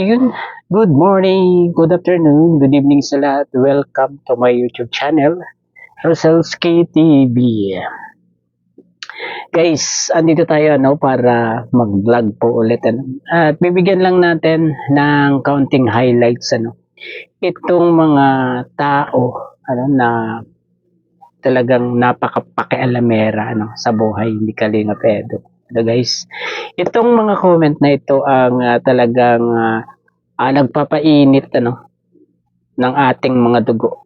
Ayun, good morning, good afternoon, good evening sa lahat. Welcome to my YouTube channel, Roselski TV. Guys, andito tayo para mag-vlog po ulit. At bibigyan lang natin ng counting highlights. Itong mga tao na talagang napakapakialamera sa buhay ni Kalinga Edo. Guys, itong mga comment na ito ang talagang nagpapainit ng ating mga dugo.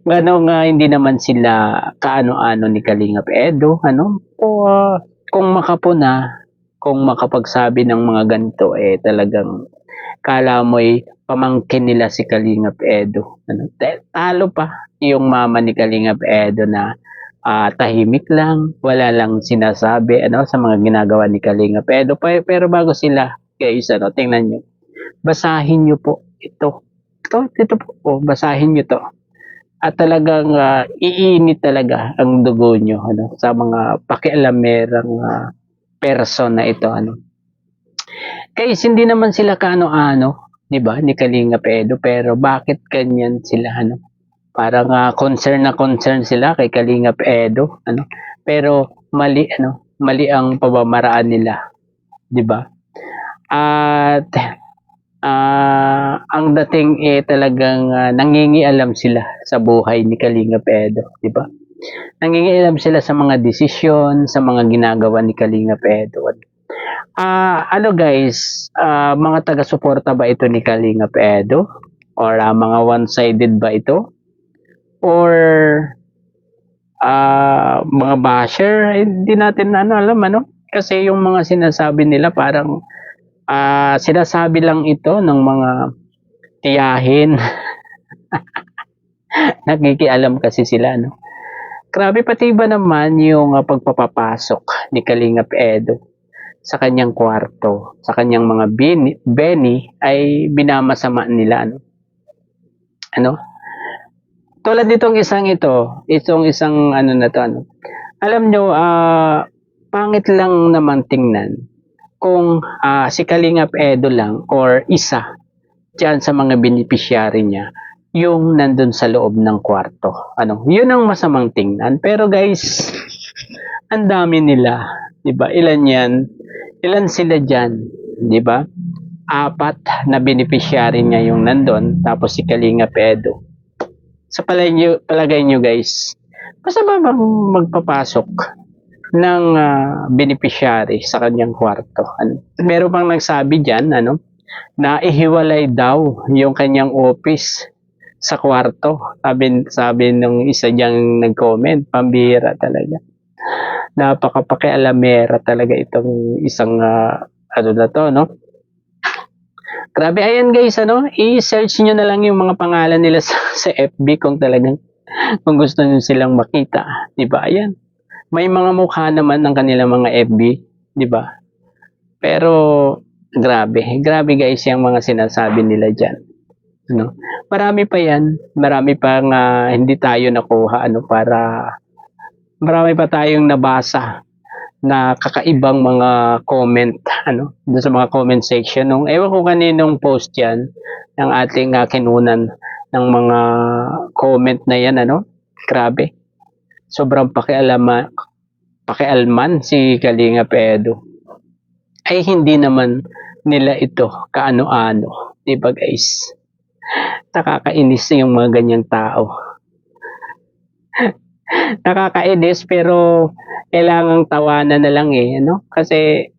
Nga hindi naman sila kaano-ano ni Kalingap Edo, o kung makapuna, kung makapagsabi ng mga ganito, talagang kala mo'y pamangkin nila si Kalingap Edo. Talo pa yung mama ni Kalingap Edo na tahimik lang, wala lang sinasabi sa mga ginagawa ni Kalingap Edo. Pero bago sila, guys, tingnan nyo, basahin nyo po ito po, basahin nyo to. At talagang iinit talaga ang dugo nyo sa mga pakialamerang person na ito. Guys, hindi naman sila kaano-ano, di ba, ni Kalinga Edo, pero bakit ganyan sila, parang concern na concern sila kay Kalinga Edo, pero mali, mali ang pamamaraan nila, di ba? At ang dating talagang nangingialam sila sa buhay ni Kalinga Edo, di ba? Nangingialam sila sa mga desisyon, sa mga ginagawa ni Kalinga Edo. Guys, mga taga-suporta ba ito ni Kalinga Edo? Or mga one-sided ba ito? Or mga basher? Hindi natin alam, Kasi yung mga sinasabi nila parang sinasabi lang ito ng mga tiyahin. Nakikialam kasi sila, Grabe, pati ba naman yung pagpapapasok ni Kalingap Edo sa kanyang kwarto, sa kanyang mga Benny ay binamasama nila, Tulad nitong itong isang na to, Alam nyo, pangit lang naman tingnan kung si Kalingap Edo lang or isa diyan sa mga beneficiary niya yung nandun sa loob ng kwarto. Yun ang masamang tingnan. Pero guys, ang dami nila, 'di ba? Ilan 'yan? Ilan sila diyan, 'di ba? 4 na beneficiary niya yung nandun, tapos si Kalingap Edo. Sa palagay nyo guys, masama bang magpapasok ng beneficiary sa kanyang kwarto? Meron pang nagsabi dyan, na ihiwalay daw yung kanyang office sa kwarto. Sabi nung isa diyang nag-comment, pambira talaga. Napakapakialamera talaga itong isang na to, Grabe, ayan guys, i-search nyo na lang yung mga pangalan nila sa FB kung talagang kung gusto nyo silang makita, 'di ba? Ayan. May mga mukha naman ng kanilang mga FB, 'di ba? Pero grabe guys yung mga sinasabi nila diyan. Marami pa 'yan, marami pang hindi tayo nakuha para marami pa tayong nabasa na kakaibang mga comment doon sa mga comment section ewan ko kaninong post yan ng ating kinunan ng mga comment na yan grabe, sobrang pakialman si Kalinga Edo. Ay hindi naman nila ito kaano-ano, di ba guys? Nakakainis yung mga ganyang tao. Nakakainis pero kailangang tawanan na lang kasi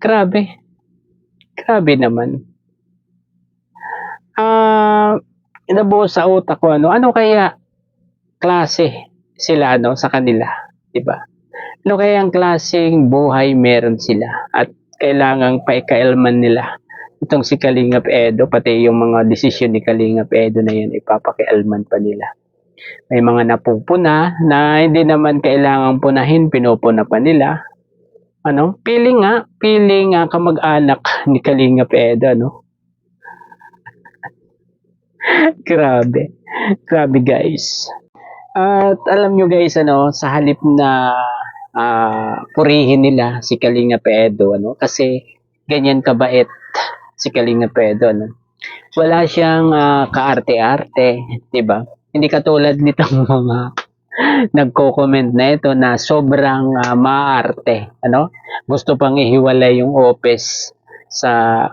grabe naman. Nabuo sa utak ko ano kaya klase sila sa kanila, 'di ba? Ano kaya ang klaseng buhay meron sila at kailangang paikailman nila itong si Kalingap Edo, pati yung mga desisyon ni Kalingap Edo na yan ipapakialman pa nila. May mga napupuna na hindi naman kailangang punahin, pinupuna pa nila. Piling kamag-anak ni Kalingap Edo, Grabe guys. At alam nyo guys, sa halip na purihin nila si Kalingap Edo, kasi ganyan kabait si Kalingap Edo, no? Wala siyang kaarte-arte, 'di ba? Hindi katulad nitong mga nagko-comment na ito na sobrang maarte, ano? Gusto pang ihiwalay yung office sa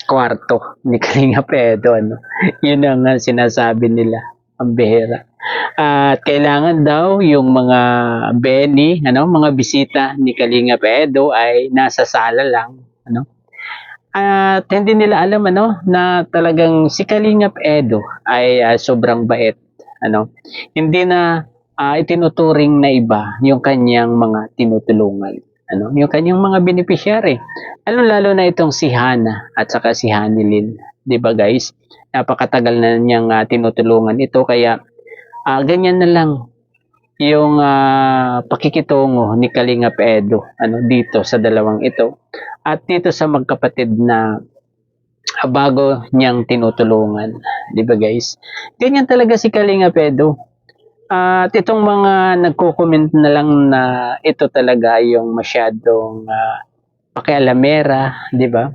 kwarto ni Kalinga Edo, ano? Yun ang sinasabi nila, ang bihira. At kailangan daw yung mga Benny, ano, mga bisita ni Kalinga Edo ay nasa sala lang, ano? At hindi nila alam ano na talagang si Kalingap Edo ay sobrang bait, ano. Hindi na itinuturing na iba yung kanyang mga tinutulungan, ano, yung kanyang mga beneficiary. Lalo na itong si Hana at saka si Hanilin, 'di ba guys? Napakatagal na niyang tinutulungan ito kaya ganyan na lang yung pakikitungo ni Kalingap Edo ano dito sa dalawang ito at dito sa magkapatid na bago niyang tinutulungan, 'di ba guys? Ganyan talaga si Kalingap Edo. At itong mga nagko-comment na lang na ito talaga yung masyadong pakialamera, 'di ba?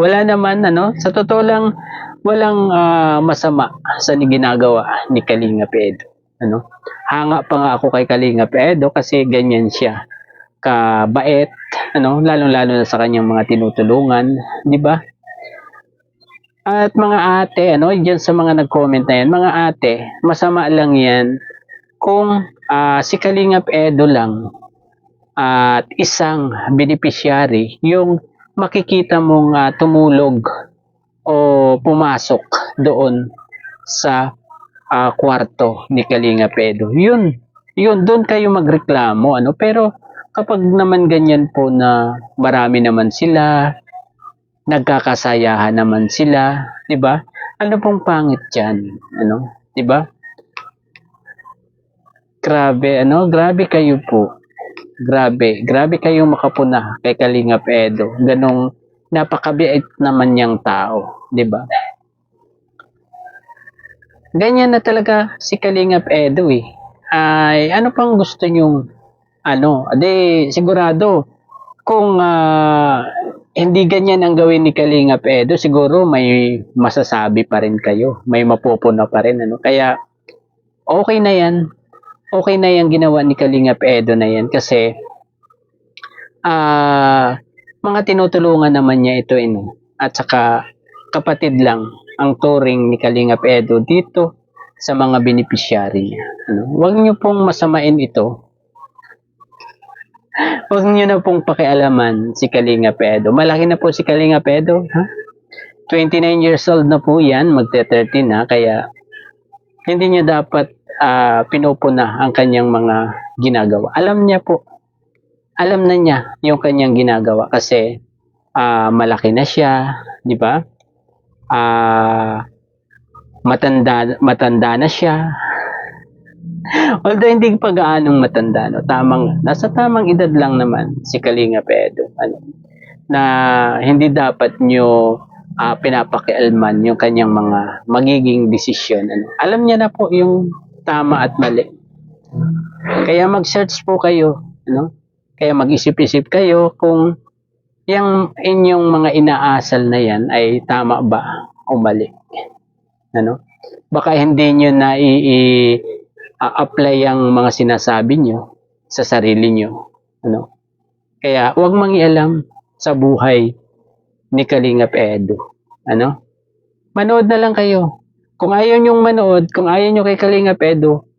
Wala naman ano, sa totoo lang walang masama sa ginagawa ni Kalingap Edo, ano? Hanga pa nga ako kay Kalingap Edo kasi ganyan siya kabait, ano, lalong-lalo na sa kanyang mga tinutulungan, 'di ba? At mga ate, ano, diyan sa mga nag-comment na yan, mga ate, masama lang yan kung si Kalingap Edo lang at isang beneficiary yung makikita mong tumulog o pumasok doon sa kwarto ni Kalingap Edo. Yun, doon kayo magreklamo, ano, pero kapag naman ganyan po na marami naman sila, nagkakasayahan naman sila, 'di ba? Ano pong pangit diyan, ano, 'di ba? Grabe ano, grabe kayo po. Grabe kayong makapuna kay Kalingap Edo. Ganong napakabait naman niyang tao, 'di ba? Ganyan na talaga si Kalingap Edo eh. Ay ano pang gusto niyong ano, ade sigurado kung hindi ganyan ang gawin ni Kalingap Edo, siguro may masasabi pa rin kayo, may mapupuna pa rin, ano. Kaya okay na yan, okay na yung ginawa ni Kalingap Edo na yan kasi mga tinutulungan naman niya ito, at saka kapatid lang ang turing ni Kalingap Edo dito sa mga beneficiary niya. Ano. Huwag niyo pong masamain ito. Huwag niyo na pong pakialaman si Kalingap Edo. Malaki na po si Kalingap Edo. Ha? 29 years old na po yan, magte-30 na, kaya hindi niya dapat pinupuna ang kanyang mga ginagawa. Alam niya po, alam na niya yung kanyang ginagawa kasi malaki na siya, di ba? Matanda na siya. Although hindi pa gaanong matanda, no? Nasa tamang edad lang naman si Kalingap Edo. Ano, na hindi dapat nyo pinapakialman yung kanyang mga magiging desisyon. Ano. Alam niya na po yung tama at mali. Kaya mag-search po kayo. Ano? Kaya mag-isip-isip kayo kung yung inyong mga inaasal na yan ay tama ba o mali. Ano? Baka hindi nyo na apply ang mga sinasabi nyo sa sarili nyo. Ano? Kaya huwag mangialam sa buhay ni Kalingap Edo. Ano? Manood na lang kayo. Kung ayaw nyong manood, kung ayaw nyo kay Kalingap Edo,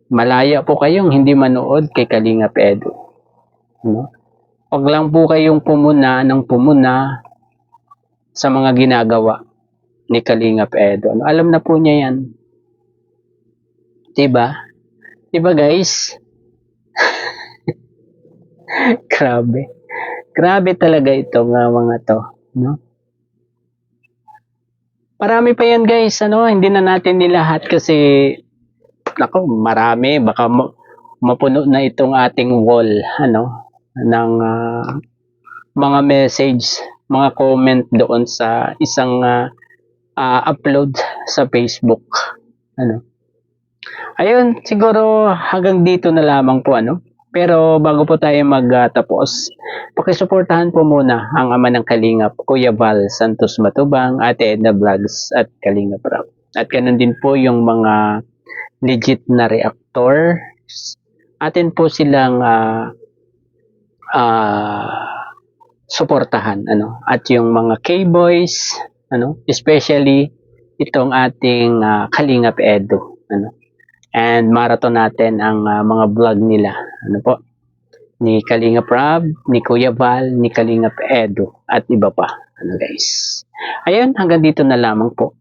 malaya po kayong hindi manood kay Kalingap Edo. Ano? Huwag lang po kayong pumuna sa mga ginagawa ni Kalingap Edo. Ano? Alam na po niya yan. Diba? Diba guys? Grabe. Grabe talaga ito mga to. No? Marami pa yan guys, ano, hindi na natin nilahat kasi nako, marami, baka mapuno na itong ating wall, ano, ng mga message, mga comment doon sa isang upload sa Facebook, ano. Ayun, siguro hanggang dito na lamang po, ano. Pero bago po tayo magtapos, pakisuportahan po muna ang ama ng Kalingap, Kuya Val Santos Matubang, Ate Edna Vlogs at Kalingap Rap. At ganun din po yung mga legit na reactor. Atin po silang suportahan, ano, at yung mga K-boys, ano, especially itong ating Kalingap Edo, ano, and marathon natin ang mga vlog nila, ano po, ni Kalingap Rab, ni Kuya Val, ni Kalingap Edo, at iba pa, ano guys. Ayun, hanggang dito na lamang po.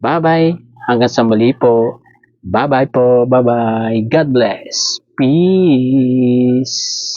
Bye-bye, hanggang sa muli po. Bye-bye po, bye-bye, God bless, peace.